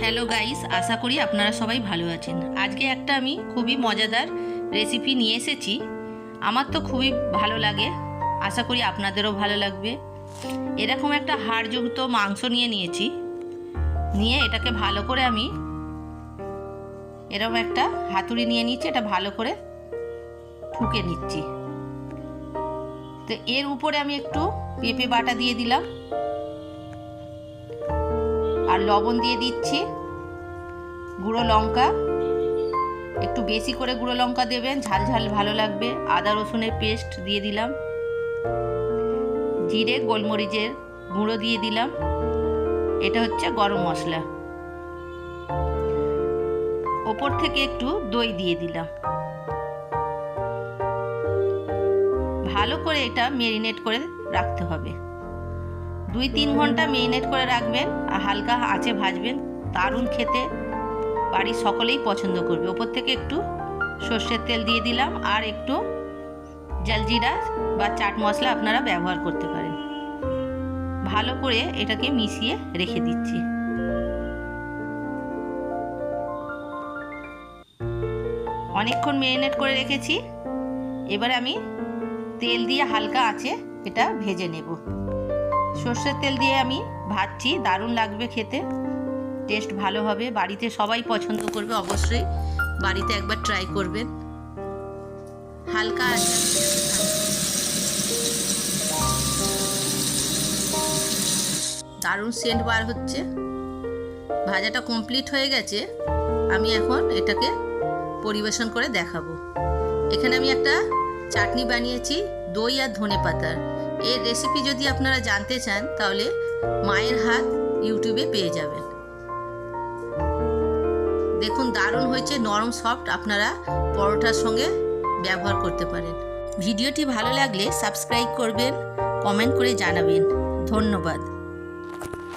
Hello guys, আশা করি আপনারা সবাই ভালো আছেন। আজকে একটা আমি খুবই মজাদার রেসিপি নিয়ে এসেছি। আমার তো খুবই ভালো লাগে, আশা করি আপনাদেরও ভালো লাগবে। এরকম একটা হাড়যুক্ত মাংস নিয়েছি, নিয়ে এটাকে ভালো করে আমি এরকম একটা হাতুড়ি নিয়ে নিচ্ছি, এটা ভালো করে ঠুকে নিচ্ছি। তো এর উপরে আমি একটু পেঁপে বাটা দিয়ে দিলাম আর লবণ দিয়ে দিচ্ছি, গুঁড়ো লঙ্কা, একটু বেশি করে গুঁড়ো লঙ্কা দেবেন, ঝাল ঝাল ভালো লাগবে। আদা রসুনের পেস্ট দিয়ে দিলাম, জিরে গোলমরিচের গুঁড়ো দিয়ে দিলাম, এটা হচ্ছে গরম মশলা। ওপর থেকে একটু দই দিয়ে দিলাম। ভালো করে এটা ম্যারিনেট করে রাখতে হবে। 2-3 ঘন্টা ম্যারিনেট করে রাখবেন আর হালকা আঁচে ভাজবেন। দারুণ খেতে, বাড়ির সকলেই পছন্দ করবে। ওপর থেকে একটু সর্ষের তেল দিয়ে দিলাম আর একটু জলজিরা বা চাট মশলা আপনারা ব্যবহার করতে পারেন। ভালো করে এটাকে মিশিয়ে রেখে দিচ্ছি। অনেকক্ষণ ম্যারিনেট করে রেখেছি। এবারে আমি তেল দিয়ে হালকা আঁচে এটা ভেজে নেব। সর্ষের তেল দিয়ে আমি ভাজছি, দারুণ লাগবে খেতে, টেস্ট ভালো হবে, বাড়িতে সবাই পছন্দ করবে। অবশ্যই বাড়িতে একবার ট্রাই করবেন। হালকা দারুণ সেন্ট বার হচ্ছে। ভাজাটা কমপ্লিট হয়ে গেছে। আমি এখন এটাকে পরিবেশন করে দেখাবো। এখানে আমি একটা চাটনি বানিয়েছি দই আর ধনেপাতার। এর রেসিপি যদি আপনারা জানতে চান তাহলে মায়ের হাত ইউটিউবে পেয়ে যাবেন। দেখুন দারুণ হয়েছে, নরম সফট, আপনারা পরোটার সঙ্গে ব্যবহার করতে পারেন। ভিডিওটি ভালো লাগলে সাবস্ক্রাইব করবেন, কমেন্ট করে জানাবেন। ধন্যবাদ।